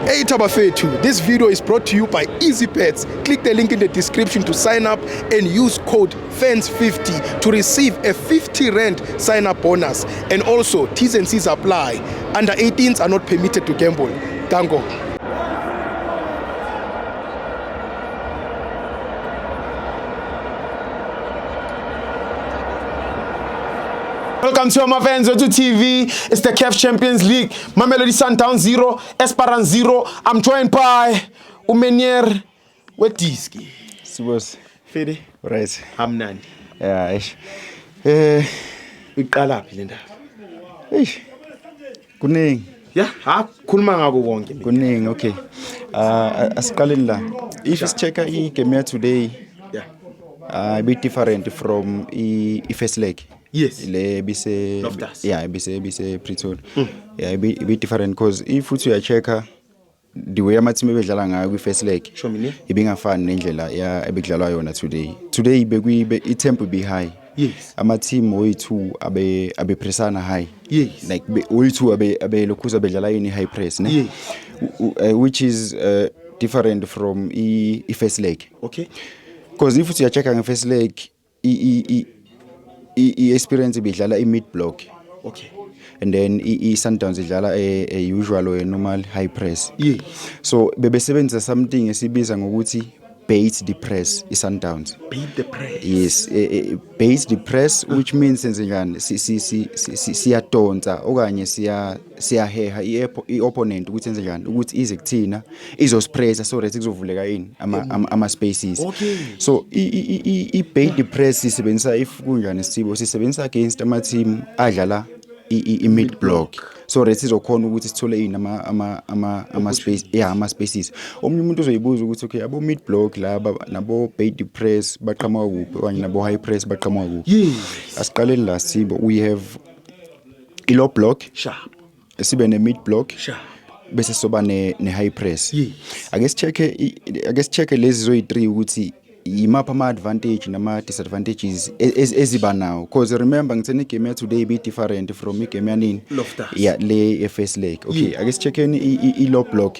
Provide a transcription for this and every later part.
Hey Tabafetu, this video is brought to you by EasyPets. Click the link in the description to sign up and use code FANS50 to receive a 50 Rand sign up bonus. And also, T's and C's apply. Under 18s are not permitted to gamble. Tango. Welcome to my fans to TV. It's the CAF Champions League. Mamelodi Sundowns 0, Esperance 0. I'm joined by Umenier Wetiski. Sibos. Fede. Right. Hamnandi. Yeah, ish. Iqala phi le ndaba? Ish. Kuningi. Yeah, khuluma ngako konke. Kuningi, okay. Asiqaleni la. If is checker game today, yeah. A bit different from first leg. Yes. Le bise Loftus. Yeah, bise Pretoria. Yeah, a bit different because if you are checker the way amateam ebedlala ngayo kwi first leg ibingafani nendlela ya ebedlalwa yona today. Today itempo be high. Yes. Amateam wethu abe pressana high. Yes. Like wethu abe lokhuza bedlala in high press, ne? Yes. Which is different from first leg. Okay. Because if you are checking first leg experience bedlala mid block. Okay. And then Sundowns idlala a usual or a normal high press. Yeah. So bebesebenza something esibiza ngokuthi bait the press Sundowns. Bait the press. Yes, bait the press, which means njani siyadonsa okanye siyaheha iopponent ukuthi enze njani ukuthi ize kuthina izospressa so that kuzovuleka yini ama spaces. Okay. So bait the press sisebenzisa if kunjani sibo sisebenzisa against ama team adlala mid block, so that izokhona ukuthi sithole yini ama space, yeah, ama spaces. Omunye umuntu uzoyibuza ukuthi okay abo mid block laba nabo bait the press baqhamuka kuphi okanye nabo high press baqhamuka kuphi. Yes. Asiqaleni la sibo, we have low block sharp, sibe ne mid block sharp, bese soba ne high press. Yes. I guess check lezi zoyi3 ukuthi imapha ama advantage nama disadvantages eziba now, because remember ngitheni game today be different from game yanini Loftus. Yeah, le first leg. Okay, I guess checkeni low block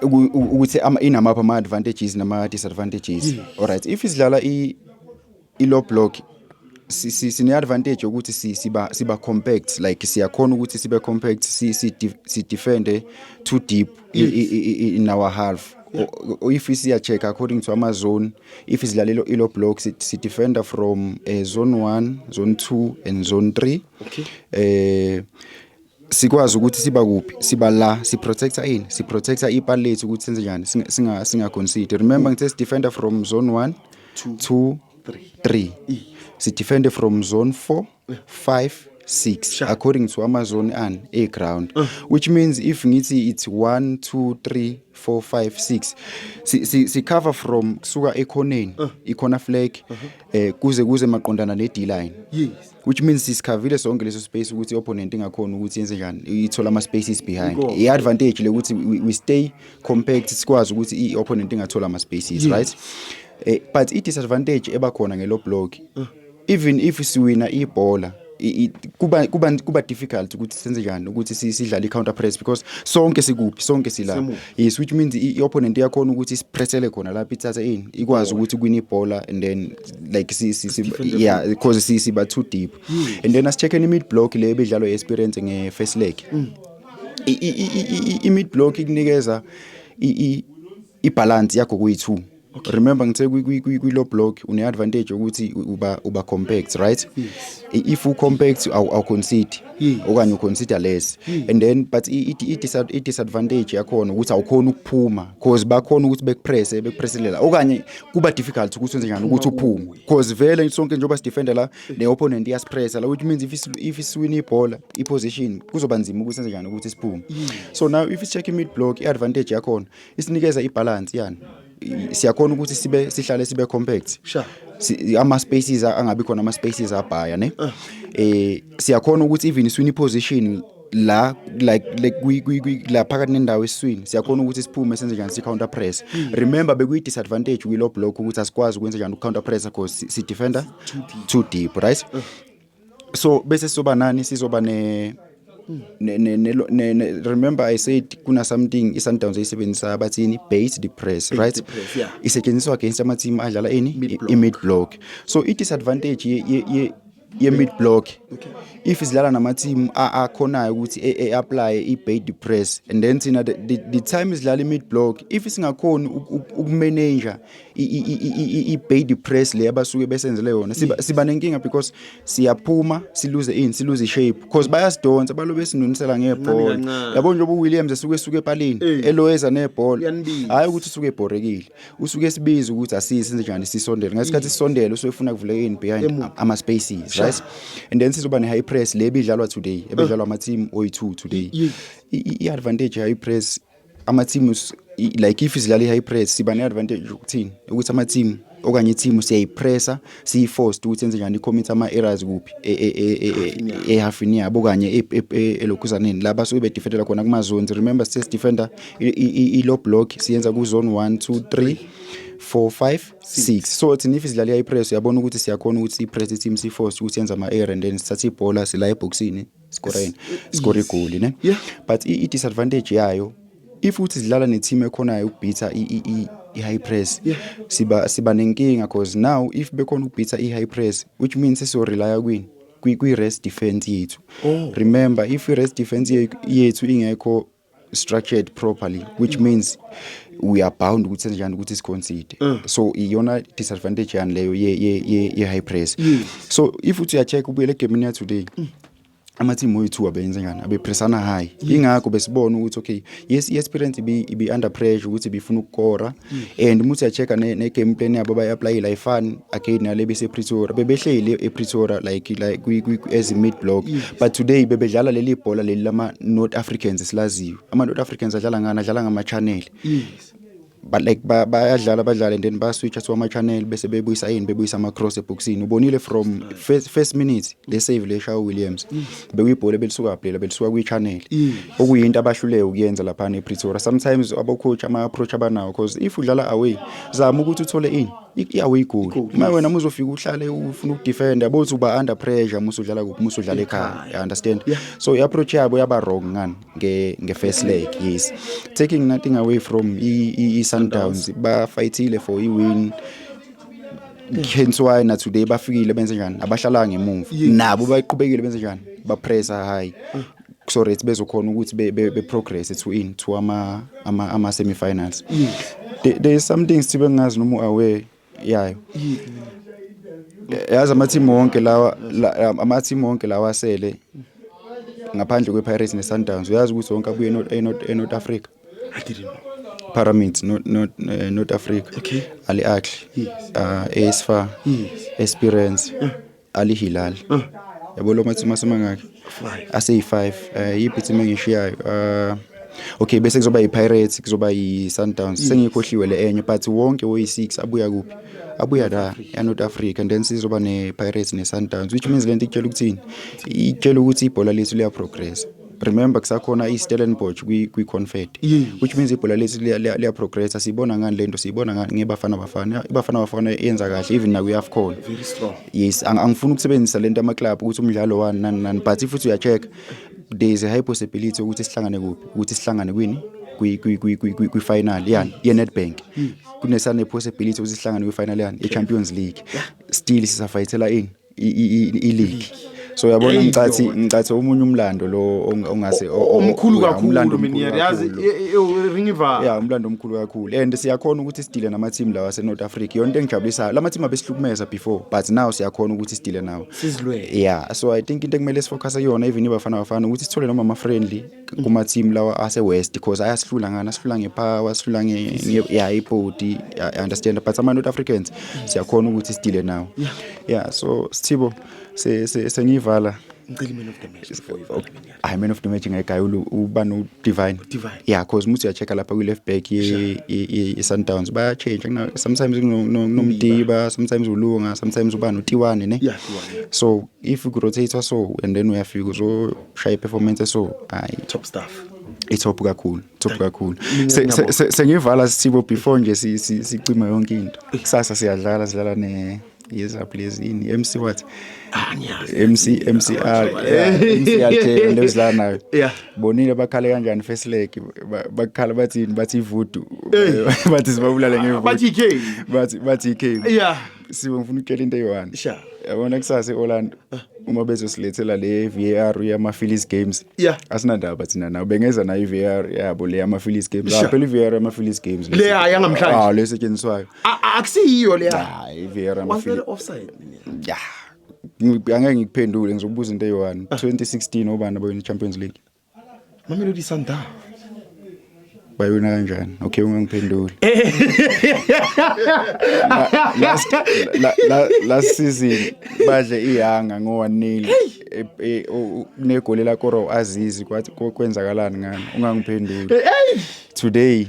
ukuthi inamapha ama advantages nama disadvantages. All right, if isidlala low block sine advantage ukuthi siba compact, like siyakhona ukuthi sibe compact, si defend too deep in our half. Or if we see a check according to Amazon, if it's low blocks, it's defender from zone 1, zone 2, and zone 3. Okay. Sikwazi ukuthi siba kuphi, siba la, si protector ipal lethu ukuthi senze njani singa concede. Remember ngithe defender from zone 1, 2, 3. Si defender from zone 4, 5, 6, sure, according to Amazon and a ground, which means if it's 1, 2, 3, 4, 5, 6, si cover from kusuka ekhoneni ikhona flag kuze maqondana ne D line. Yes. Which means sisikhavile sonke leso space ukuthi opponent ingakhona ukuthi yenze njani ithola ama spaces behind. I advantage le ukuthi we stay compact, sikwazi ukuthi opponent ingathola ama spaces. Yes. Right? But it disadvantage ebakhona nge low block, even if siwina ibhola kuba difficult ukuthi senze njani ukuthi sidlala counter press, because sonke sila. Yes, which means opponent yakhona ukuthi sipressele khona lapha ithatha in ikwazi ukuthi kwini ibhola, and then like yeah, because siba too deep. And then as check any mid block le bedlalo experience nge first leg. I mid block ikunikeza I balance yakho kuyi2. Okay. Remember ngithe kwi low block une advantage ukuthi uba compact, right? Yes. If you compact au concede, yes, okanye uconsider less. Yes. And then but it disadvantage yakhona ukuthi awukhona ukuphuma, because bakhona ukuthi bekpresselela okanye kuba difficult ukuthi wenze njani ukuthi uphume, because vele sonke njengoba si defender la the opponent yaspressa la, which means if iswin ibhola iposition kuzoba nzima ukuthi senze njani ukuthi siphume. Yes. So now if you check mid block iadvantage yakhona isinikeza ibalance yani, siyakhona ukuthi sihlale sibe compact. Sure. Ama spaces angabi khona ama spaces abhaya, ne? Siyakhona ukuthi even iswini position la like la phakathi nendawo eswini siyakhona ukuthi siphume senze njani si counter press. Remember bekuyi disadvantage we low block ukuthi asikwazi ukwenza njani counter press because si defender too deep, right? So bese sizoba nani, sizoba Remember I said kuna something iSundowns ayisebenzisa abathini base depress, right? Isetshenziswa against ama team adlala mid block. So disadvantage ye mid block if izidlala nama team akhonayo ukuthi apply i-bait depress, and then thina the time izidlala mid block if singakhona ukumanage i-bait depress le abasuke besenzele yona siba nenkinga because siyaphuma silose shape because bayasidonsa balobe sinonisela ngeball. Yabo nje uWilliams esuke epalini eloyeza neball hayi ukuthi usuke ebhorekile, usuke esibiza ukuthi asisenze njani sisondele ngasikhathi sisondele usuyefuna kuvuleka behind ama spaces, right? And then sizoba ne high press le bidlalwa today ebidlalwa ama team oyi2 today. I-advantage high press ama teams like if izidlala high press siba ne advantage ukuthini ukuthi ama team okanye team siyayipressa siyiforced ukuthi enze njani commit ama errors kuphi halfini yabo okanye elokhuzaneni laba so be defendela khona kuma zones. Remember state defender i low block siyenza ku zone 1 2 3 4 5 6. So it's if izidlala ipress uyabona ukuthi siyakhona ukuthi ipress team siforce ukuthi yenza ama error and then sithatha ibhola sila eboxini score goal ne. But I disadvantage yayo if uthi sidlala ne team ekhonayo ukubitha i-high press siba nenkinga because now if bekhona ukubitha i-high press which means so rely kwi-rest defense yethu. Remember if i-rest defense yethu ingekho structured properly which means we are bound ukuthi njani ukuthi siconcede. So iyona disadvantage yani leyo ye high press. So if uthi uyacheck ubuyele game ya today ama team oyi2 abenza njani abepressana high ingakho besibona ukuthi okay yes experience ibi under pressure ukuthi bifuna ukukora and muthi ya checka ne game plan yabo bay apply la ifan again nale bese Pretoria bebehleli ePretoria like as a mid block but today bebedlala leli bhola leli lama North Africans silaziyo ama North Africans adlala ngama channel. But like badlala and then ba switch to ama channel bese bebuyisa ama cross eboxini ubonile from first minute le save le Shaw Williams bekuyibhola belisuka phela belisuka kwi channel okuyinto abashule ukuyenza lapha ePretoria. Sometimes abo coach ama approach abanawo because if udlala away zama ukuthi uthole i-away goal uma wena uzofika uhlale ufuna ukudefend yabo uthi uba under pressure musudlala kuphi musudlala ekhaya, you understand? So i-approach yabo yaba wrong ngani nge first leg. Yes, taking nothing away from Sundowns ba fightile for i-win. Hence why na today bafikile benze njani abahlala ngemuva nabo bayiqhubekile benze njani ba pressure high so rate bezokhona ukuthi be progress to ama semi-finals. There is something sibe ngazi noma aware yayo yazi ama team wonke lawa asele ngaphandle kwePirates neSundowns uyazi ukuthi wonke abuye North Africa. I didn't know. Pyramids North Africa. Okay. Ali Akli ASFA Experience Ali Hilal yabo lo mathima semangaki ase 5 yipithi mengishiyayo okay bese kuzoba iPirates kuzoba iSundowns sengikhohliwe le enye but wonke oyi6 abuya kuphi abuya la eNorth Africa and then sizoba nePirates neSundowns which means lento itshela ukuthini itshela ukuthi ibhola lethu liya progress. Remember kusakhona iStellenbosch kwi-Confed which means ibhola lethu liya progress. Sibona ngani lento sibona ngani ngebafana yenza kahle even na kuAfcon very strong. Yes angifuni ukusebenzisa lento ama club ukuthi umdlalo wani nani but if uya check there is a high possibility ukuthi sihlangane kuphi ukuthi sihlangane kwi final yani yeNedbank kunesane possibility ukuthi sihlangane kwi final yani eChampions League still sisafayithela i-league. So yabona ngicathi umunye umlando lo ongase omkhulu kakhulu mina yazi ringiva yeah umlando omkhulu kakhulu and siyakhona ukuthi sidile nama team lawa seNorth Africa yonke engijabulisa lama team abesihlukumeza before but now siyakhona ukuthi sidile nawo sizilwe. Yeah, so I think into ekumele sifocus yona even ibafana ukuthi sithole noma ama friendly kuma team lawa ase West because ayasihlula ngana sihlula ngepower sihlula ibody I understand but ama North Africans siyakhona ukuthi sidile nawo. Yeah, so Sithibo sengivala ngicela man of the match before you vote. Man of the match ngegayulu uba no Divine. Yeah, cause muthi uyachecka lapha kwi left back ye Sundowns baya change sometimes nomdiba sometimes ulunga sometimes uba no Tiwane ne. Yeah. So if you rotate so and then uyafika uzo shaya performance so top stuff. Itop kakhulu sengivala Sithibo before nje sicima yonke into kusasa sidlala Yes, please. MC what? Ngiyazi. MCR. MCR lezila nayo. Yeah. Bonile bakhale kanjani first leg bakhala bathi voodoo. Bathi sibabulale ngevoodoo. Bathi K. Yeah. Sibe ngifuna ukutshela into eyi-1. Sure. Yabona kusasa eOrlando uma bezosilethela le VAR yama Phillies games. Yeah. Asinandaba thina nawo bengeza nayo iVAR yabo le yama Phillies games. Phela iVAR yama Phillies games. Le yangamhlanje. Lesetshenziswayo. Akusiyo le. Hayi iVAR yama Was Phillies. there offside? Yeah. Angeke ngikuphendule ngizobuza into eyi-1. 2016 obani abayini Champions League. Mamelodi Sundowns. Bayona kanjani? Okay ungangiphenduli. Last season badle ihanga ngo-1-0 negoli la Koro Azizi kwathi kwenzakalani ngani ungangiphenduli. Today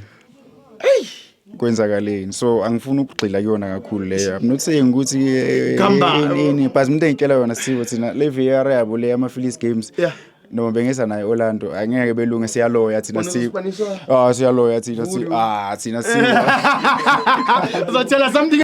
kwenzakaleni so angifuni ukugxila kuyona kakhulu leyo. I'm not saying ukuthi ini but umuntu engitshela yona sibo thina le VAR yabo le ama Phillies games. Yeah. Noma bengeza nayo Orlando angeke belunge siyaloya thina siyaloya thina thina Uzotshela something